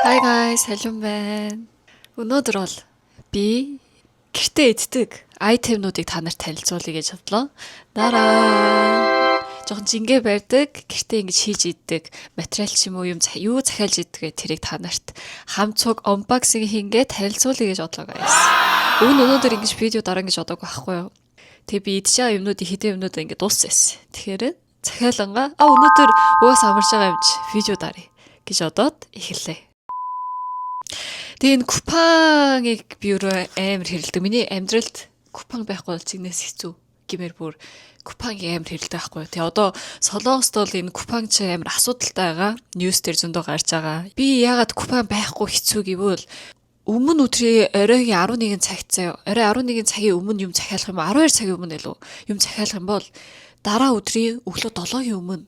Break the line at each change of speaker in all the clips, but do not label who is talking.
Hi guys, hello байна. Өнөөдөр бол би гэртээ иддэг айтемнуудыг та нарт танилцуулъя гэж бодлоо. Дараа. Жохон жингээ барьдаг, гэртээ ингэж хийж иддэг материал ч юм уу юу захиалж иддэг тэрийг та нарт хам цуг unboxing хийнгээ танилцуулъя гэж бодлоо guys. Өнөөдөр ингэж видео дараа гэж бодоагүй байхгүй юу? Тэгээ би идэж байгаа юмнуудын хэдэн юмнуудаа ингэ дууссан. Тэгэхээр захиалангаа өнөөдөр угаас амарч байгаа юм чи видео даръя гэж бодоод эхэллээ. Тэгээ энэ купоныг би өөрөө амар хэрэлдэг. Миний амьдралд купон байхгүй бол зигнээс хэцүү гэмээр бүр купоныг амар хэрэлдэг байхгүй. Тэгээ одоо Солонгост бол энэ купон ч амар асуудалтай байгаа. Ньюс дээр зөндөө гарч байгаа. Би яагаад купон байхгүй хэцүү гэвэл өмнө өдрийн оройн 11 цагт заяа. Орой 11 цагийн өмнө юм захиалах юм 12 цагийн өмнө илүү юм захиалах юм бол дараа өдрийн өглөө 7-гийн өмнө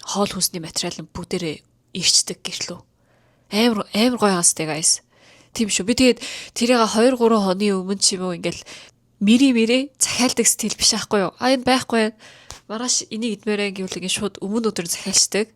хоол хүнсний материал нь бүгдээрээ ирчдэг гэрлөө. Амар гоё хастай guys. Тийм шүү. Би тэгээд тэрийг 2-3 хоны өмнө ч юм уу ингээл мэри захиалдаг стил биш аахгүй юу? Энэ байхгүй. Маргааш энийг идмээрэн гэвэл ингэ шууд өмнө өдөр захиалцдаг.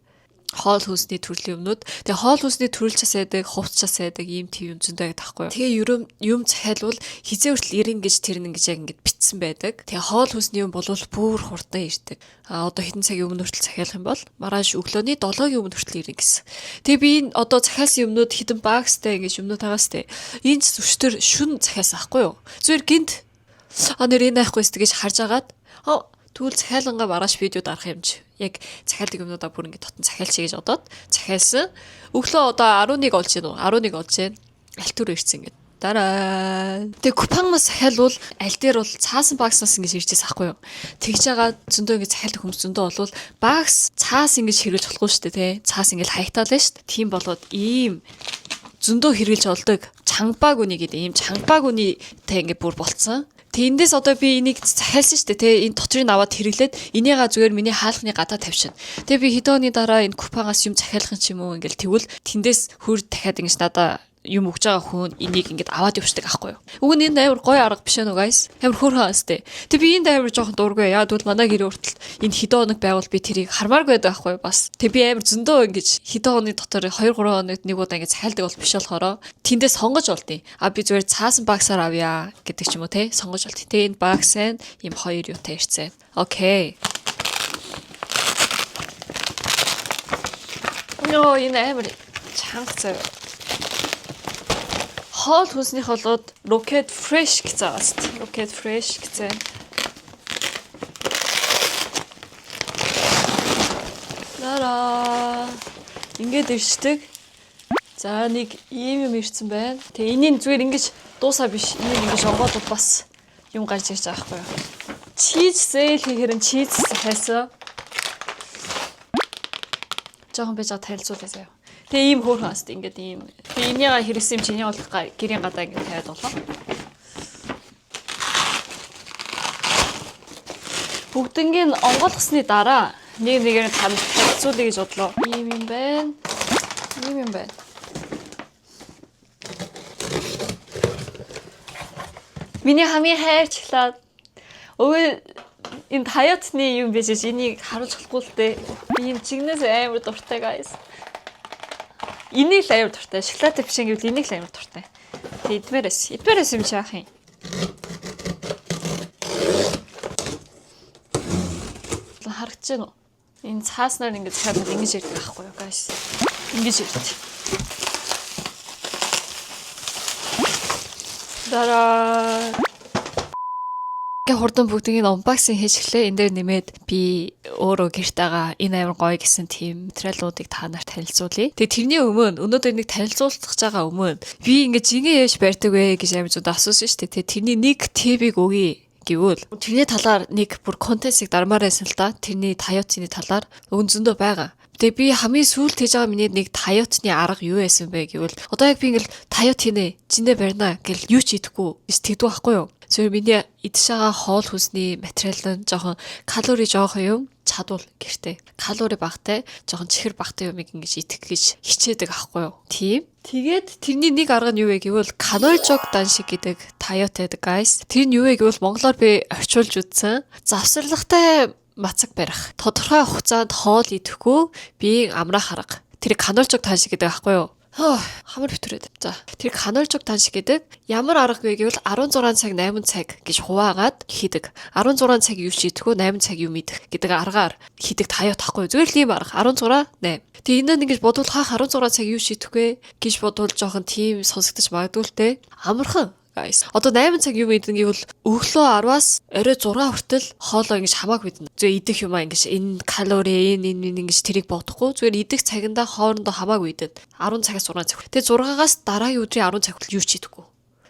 Хоол хүнсний төрлийн өмнөд. Тэгээ хоол хүнсний төрөлчс байдаг, хувцчаас байдаг ийм тийм юм зөндөө байдаг байхгүй юу? Тэгээ юм захиалвал хизээ хүртэл ирэн гэж тэр нэг яг ингэ битсэн байдаг. Тэгээ хоол хүнсний юм болвол бүр хурдан ирдэг. Одоо хэдэн цагийн өмнө хүртэл захиалах юм бол маргааш өглөөний 7-гийн өмнө хүртэл ирнэ гэсэн. Тэгээ би энэ одоо захиалсан юмнууд хэдэн багстай ингэж юмнууд тагаастай. Энэ өчтөр шүн захиалсан байхгүй юу? Зүгээр гинт нэр энэ байхгүй гэж харж агаад тэгвэл захиалангаа маргааш видео дарах юм чи. Яг захиалдаг юмнуудаа бүр ингэ дотн захиалчих гэж бодоод захиалсан. Өглөө одоо 11 болж байна уу? 11 болж байна. Аль түр ирсэн ингэ. Дараа. Тэгээ купоноос захиалвал аль дээр бол цаасан багснаас ингэж ирчихсэн ахгүй юу? Тэгж байгаа зөндөө ингэ захиалдаг хүмүүс зөндөө болвол багс цаас ингэж хэрэглэж болохгүй шүү дээ, тий. Цаас ингэ хайтаалаа шүү дээ. Тийм болоод ийм зөндөө хэрэглэж болдог чангбаг үний гэдэг ийм чангбаг үнийтэй ингэ бүр болцсон. Тэндээс одоо би энийг захиалсан шүү дээ, тэ. Энэ дотрыг аваад хэрэглээд энийгээ зүгээр миний хаалхны гадаа тавьшин. Тэгээ би хэдэн өдрийн дараа энэ купоноос юм захиалах юм уу ингээл тэгвэл тэндээс хөр дахиад ингэж надаа юм өгж байгаа хүн энийг ингээд аваад явчихдаг аахгүй юу. Уг нь энэ амар гоё арга биш ээ guys. Амар хөөрхөн хастай. Тэг би энд амар жоохон дургүй. Яа тэгвэл манай гэрээ хүртэл энэ хэдэн хоног байгуул би тэрийг хармааргүй байдаг аахгүй юу бас. Тэг би амар зөндөө ингэж хэдэн хоногийн дотор 2-3 хоногт нэг удаа ингэж захиалдаг бол биш болохоро тэндээ сонгож болдیں۔ Би зүгээр цаасан багсаар авъя гэдэг ч юм уу те. Сонгож болдیں۔ Тэг энэ багс нь ийм 2 юутай ирсэн. Окей. Энэ амар чанга заяа. Хоол хүнсний холоод Rocket Fresh гэж зааст. Rocket Fresh гэсэн. Нараа. Ингээд ирчдэг. За нэг ийм юм ирсэн байна. Тэгээ энийг зүгээр ингэж дуусаа биш. Энийг ингэж онгоод бас юм гарч ирж байгаа байхгүй юу? Cheese sale хийхээр cheese хайсан. Жохон байж байгаа танилцуулъя заяа. Тэгээ ийм хөөрхөн хаст ингээд ийм. Тэгээ энийгээ хэрэгсэн юм чиний бол гэрийн гадаа ингээд тавиад болоо. Бүгднийг онгойлгосны дараа нэгээр танилцуулъя гэж бодлоо. Ийм юм байна. Ийм юм байна. Миний хамгийн хайрчлаад энэ хаятны юм биш энийг харуулж болохгүй л дээ. Би энэ чигнээс амар дуртай guys. Энийг л амар дуртай. Шоколад биш гэвэл энийг л амар дуртай. Тэгээ идмээрээс юм чаах юм. Харагдаж байна уу? Энэ цааснаар ингэж хараад ингэж ирдэг байхгүй юу guys. Ингэж ирдэг. Дараа хурдан бүгдийг unboxing хийж эхлэе. Энд дээр нэмээд би өөрөө гэрт байгаа энэ амар гоё гэсэн тийм материалуудыг та нарт танилцуулъя. Тэгээ тэрний өмнө өнөөдөр нэг танилцуулах байгаа өмнө би ингэж жингээ яаш барьдаг вэ гэж амар зөндөө асуусан шүү дээ. Тэрний нэг типийг өгье гэвэл тэрний талаар нэг бүр контентыг дармаар байсан л да. Тэрний Toyota-ны талаар зөндөө байгаа. Тэгээ би хамгийн сүүлд хийж байгаа миний нэг Toyota-ны арга юу байсан бэ гэвэл одоо яг би ингээл Toyota-ны жиндээ барина гэл юу ч идэхгүй тэгдүү байхгүй юу? Зөв миний идэж байгаа хоол хүнсний материал нь жоохон калори жоохон юм чадвал гэртээ калори багтай жоохон чихэр багтай юмыг ингэж идэх гэж хичээдэг аахгүй юу. Тийм. Тэгээд тэрний нэг арга нь юу вэ гэвэл канольжог дан шиг гэдэг Toyota гэдэг guys. Тэр нь юу вэ гэвэл монголоор би орчуулж үзсэн. Завсарлагтай мацаг барих. Тодорхой хугацаанд хоол идэхгүй биеийг амраах арга. Тэр канолжог таншиг гэдэг аахгүй юу? Хамар битүрээд. За, тэр канолжог таншиг гэдэг ямар аргагүй гэвэл 16 цаг 8 цаг гэж хуваагаад хийдэг. 16 цаг юу шийдэхөө 8 цаг юу мэдэх гэдэг аргаар хийдэг таяа тахгүй. Зүгээр л ийм арга 16 8. Тэгээ энэ ингэж бодвол хаах 16 цаг юу шийдэх вэ гэж бодвол жоохон тийм сонсогдож магадгүй л те. Амархан guys. Одоо 8 цаг юу мэднэ гэвэл өглөө 10-аас орой 6 хүртэл хоолоо ингэж хамаагүй мэднэ. Зүгээр идэх юм аа ингэж энэ калори энэ ингэж тэрийг бодохгүй. Зүгээр идэх цагиндаа хоорондоо хамаагүй идэв. 10 цагаас 6 цаг. Тэгээ 6-аас дараагийн өдрийн 10 цаг хүртэл юу ч хийдэггүй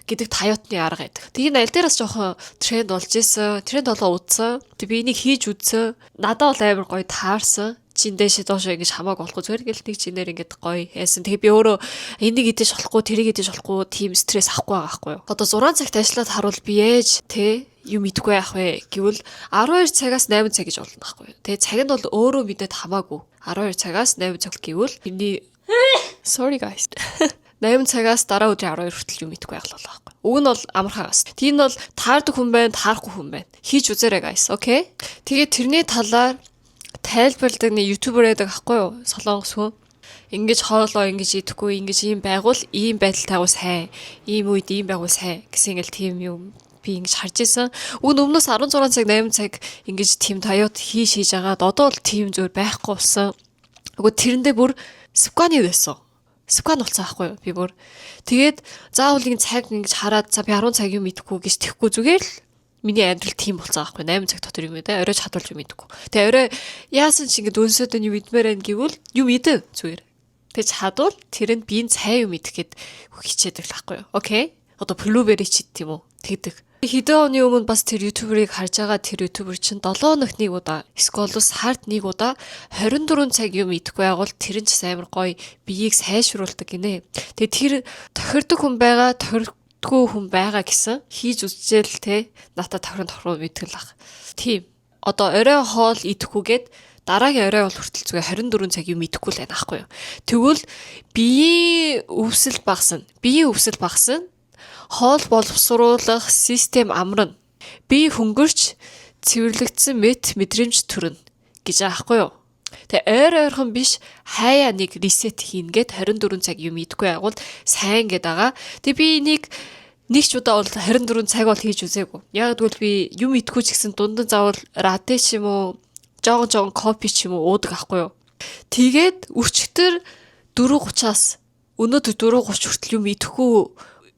гэдэг таяотны арга байдаг. Тэгээ энэ аль дээрээс жоохон тренд болж исэн. Тренд болоо удсан. Тэг би энийг хийж үзсэн. Надад бол амар гоё таарсан. Чиндээш доошоо ингэж хамааг болохгүй зүгээр гэл нэг чинээр ингэж гоё яасан. Тэгээ би өөрөө энийг идэж болохгүй, тэрийг идэж болохгүй тийм стресс авахгүй байгаа байхгүй юу. Одоо 6 цагт ажиллаад харуул би ээж те юм идэхгүй яах вэ гэвэл 12 цагаас 8 цаг гэж болно байхгүй юу. Тэгээ цаг нь бол өөрөө бидэд хамаагүй. 12 цагаас 8 цаг гэвэл энэ sorry guys. 8 цагаас дараа өдрийн 12 хүртэл юм идэхгүй яах болоо байхгүй. Уг нь бол амархаагаас. Тийм бол таардаг хүн байна, таарахгүй хүн байна. Хийж үзээрэй guys, okay? Тэгээ тэрний талаар тайлбарладаг нэг ютубер байдаг аахгүй юу? Солонгос хүн. Ингэж хоолоо ингэж идэхгүй, ингэж ийм байгуул, ийм байдалтай байгуул сайн. Ийм үед ийм байгуул сайн гэсэн ингээл тийм юм би ингэж харж исэн. Уг нь өмнөөс 16 цаг 8 цаг ингэж тийм таяот хийж агаад одоо л тийм зүйл байхгүй болсон. Уг тэрэндээ бүр скваны байсан. Скван болсон аахгүй юу? Би бүр тэгээд заавал ингэ цаг ингэж хараад за би 10 цаг юм идэхгүй гэж тэхгүй зүгээр л миний амьдрал тийм болсон аахгүй 8 цаг дотор юм ээ орой чадвалж юм идэхгүй. Тэгээ орой яасан ч ингэ өнсөд нь юм идмээр байна гэвэл юм идэв зүгээр. Тэгээ чадвал тэр нь биеийн цай юм идэх гээд хичээдэг л аахгүй юу. Окей. Одоо блубери ч идэх юм уу? Тэгдэг. Хэдэн оны өмнө бас тэр ютуберыг харж байгаа тэр ютубер чинь 7 хоногт нэг удаа эсвэл сард нэг удаа 24 цаг юм идэхгүй байгуул тэр нь ч амар гоё биеийг сайшруулдаг гинэ. Тэгээ тэр тохирдог хүн байгаа тохирдгүй хүн байгаа гэсэн хийж үзчихэл те надад тохироо мэдгэл ах. Тийм. Одоо орой хоол идэхгүйгээд дараагийн орой бол хүртэл зүгээр 24 цаг юм идэхгүй л байна аахгүй юу. Тэгвэл биеийн өвсөл багасна. Биеийн өвсөл багасна. Хоол боловсруулах систем амарна. Бие хөнгөрч цэвэрлэгдсэн мэдрэмж төрнө гэж аахгүй юу. Тэгээ ойрхон биш хаяа нэг ресет хийнгээд 24 цаг юм идэхгүй байгуул сайн гээд байгаа. Тэгээ би нэг ч удаа бол 24 цаг бол хийж үзээгүй. Яг тэгвэл би юм идэхгүй ч гэсэн дундан заавал латте ч юм уу жоохон кофе ч юм уу уудаг аахгүй юу. Тэгээд өчигдөр 4:30-аас өнөөдөр 4:30 хүртэл юм идэхгүй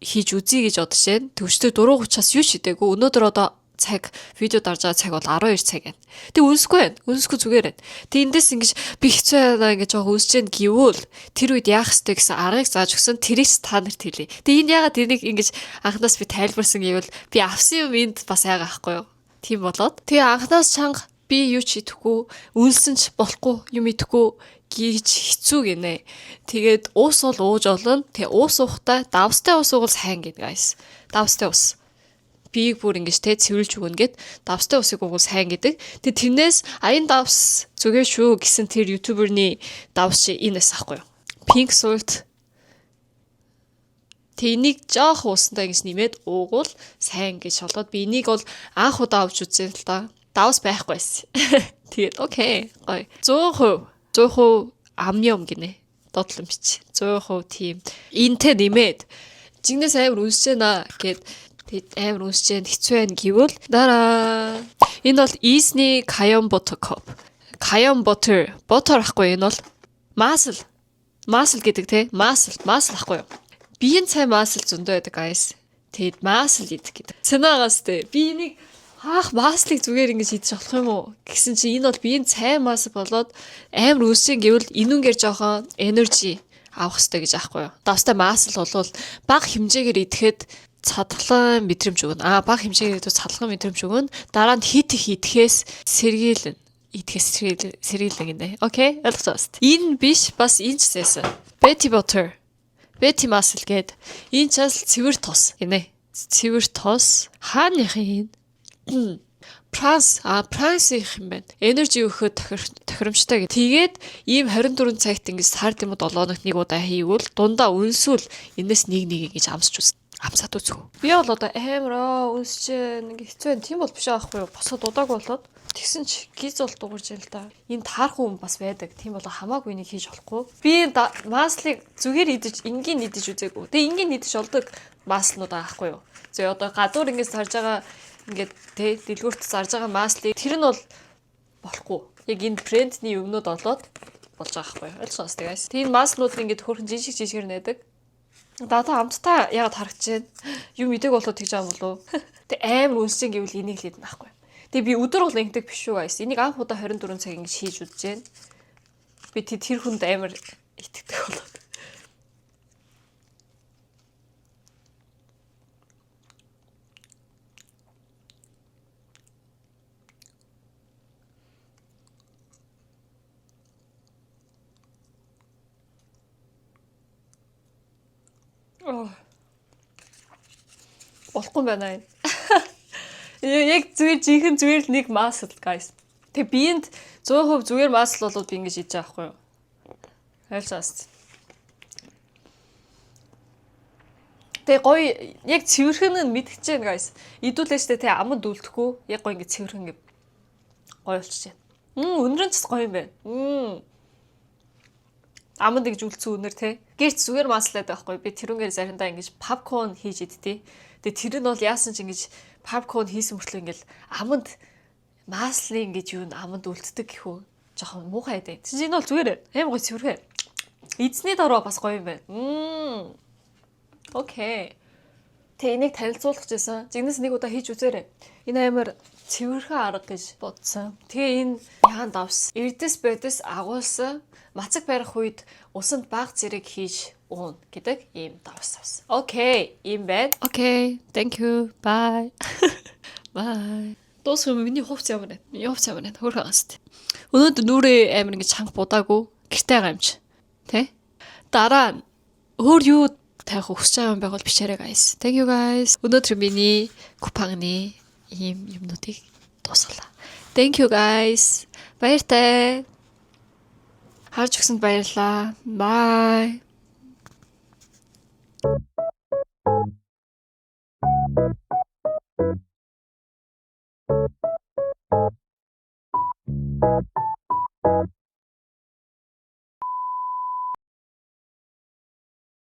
хийж үзье гэж бодож байна. Төвчтөр 4:30-аас юу шидээгүй. Өнөөдөр одоо цаг видео дарж байгаа цаг бол 12 цаг байна. Тэг үнсгүй байна. Үнсгүй зүгээр байна. Тэг эндээс ингэж би хэцүү байна гэж жоохон үнсэж гэн гэвэл тэр үед яах ёстой гэсэн аргыг зааж өгсөн тэрийг та нарт хэлье. Тэг энэ ягаад энийг ингэж анханаас би тайлбарсан гэвэл би авсан юм энд бас яага ахгүй юу. Тийм болоод тэгээ анханаас чанга би юу ч идэхгүй үнсэн ч болохгүй юм идэхгүй гэж хэцүү гинэ. Тэгээд уус бол ууж олно. Тэгээ уус уухтаа давстай уус уувал сайн гэдэг guys. Давстай уус. Биеийг бүр ингэж тэ цэвэрлж өгнө гэд давстай уусыг уувал сайн гэдэг. Тэгээ тэрнээс аян давс зүгээр шүү гэсэн тэр ютуберний давс чи энэс ахгүй юу. Pink salt. Тэнийг жоох уусандаа ингэж нэмээд уугуул сайн гэж болоод би энийг бол анх удаа авч үзсэн л да. Давс байхгүйсэн. Тэгээд окей. Гоё. 100% амниум гинэ. Дотлон бич. 100% тийм. Энтэй нэмээд жигнэс амар үнсэж байна гэд амар үнсэж байна хэцүү байна гэвэл дараа энэ бол Easy Cayenne Butter Cup. Cayenne butter ахгүй энэ бол масл гэдэг те. Масл ахгүй юу. Биеийн цай масл зөндөө байдаг guys. Тэгэд масл идэх гэдэг. Цэнагаас те. Би энийг маслыг зүгээр ингэж идэж болох юм уу гэсэн чи энэ бол биеийн цай мас болоод амар үсэг гэвэл инүүнгээр жоохон энержи авах хэрэгтэй гэж аахгүй юу. Давстай масл болвол бага хэмжээгээр идэхэд цадгалан мэдрэмж өгнө. Бага хэмжээгээр идвэл цадгалан мэдрэмж өгнө. Дараа нь хит идэхээс сэргийлнэ. Сэргийлнэ гинэ. Окей? Ойлгоцоос. Энэ биш бас энэ ч зээсэн. Betty butter. Betty масл гээд энэ ч цэвэр тос гинэ. Цэвэр тос хааныхын Пранс их юм байна. Энержи өгөхөд тохиромжтой гэх. Тэгээд ийм 24 цагт ингэж сар дэмэд 7 хоногт нэг удаа хийвэл дундаа үнсүүл энэс нэг ингэж амсч үз. Амсаад үзгүй. Би бол одоо амараа үнсч нэг хэцүү байна. Тийм бол биш аахгүй юу? Босоод удаагүй болоод тэгсэн чи гиз бол дуурж ял та. Энэ таарах хүн бас байдаг. Тийм бол хамаагүй нэг хийж болохгүй. Би маслыг зүгээр идэж, энгийн идэж үзээгүй. Тэгээ энгийн идэж олдог маслнууд байгаа аахгүй юу? Зөө одоо гадуур ингэж сарж байгаа ингээд тэ дэлгүүрт зарж байгаа маслыг тэр нь бол болохгүй. Яг энэ брендний өмнөд олоод болж байгаа байхгүй юу? Ойлгож байна guys. Тийм маслнууд ингээд хөрхэн жижигэр найдаг. Дата амттай яагаад харагч байна? Юу мэдээг болоод тэгж байгаа юм болов? Тэг амар үнсэн гэвэл энийг л хийдэн байхгүй. Тэг би өдөр бол ингэдэг биш үү guys. Энийг анх удаа 24 цаг ингэж хийж үзэж байна. Би тэр хүнд амар итгэдэг болоод. Болохгүй байна энэ. Яг зүгээр л нэг масл guys. Тэг биэнд 100% зүгээр масл болоод би ингэж хийж байгаа байхгүй юу? Хайлсаас. Тэг гоё яг цэвэрхэн нь мэдчихэж байна guys. Идүүлээчтэй тэг аманд үлдэхгүй яг гоё ингэ цэвэрхэн ингэ гоё болчихж байна. Өнөр нь ч гоё юм байна. Аманд ингэж үлдсэн үнэр те. Гэрч зүгээр маслаад байхгүй. Би тэрүүгээр заримдаа ингэж попкорн хийж идтий. Тэгээ тэр нь бол яасан ч ингэж попкорн хийсэн мөртлөө ингээл аманд маслын ингэж юу н аманд үлддэг гэхүү. Жохон муухай байдаг. Чи энэ бол зүгээр аим гоё цэвэрхэн. Эзний дороо бас гоё юм байна. Окей. Тэ энийг танилцуулах гэсэн. Жигнэс нэг удаа хийж үзээрэй. Энэ амар цэвэрхэн арга гэж бодсон. Тэгээ энэ яан давс. Эрдэс бэдэс агуулсан мацаг барих үед усанд баг зэрэг хийж уун гэдэг ийм давс. Окей, ийм байна. Окей, thank you. Bye. Bye. Дуусах миний хувц ямар байна? Миний хувц ямар байна? Хөрхөн аст. Өнөөдөр нүрээ амар ингэж чанга будаагүй. Гэртэй байгаа юм чи. Тэ? Дараа нь өөр юу таах хүсэж байгаа юм байвал бичээрэй guys. Thank you guys. Өнөөдөр миний купоны ийм юмнуудыг дуусгалаа. Thank you guys. Баяртай. Харж өгсөнд баярлалаа. Bye.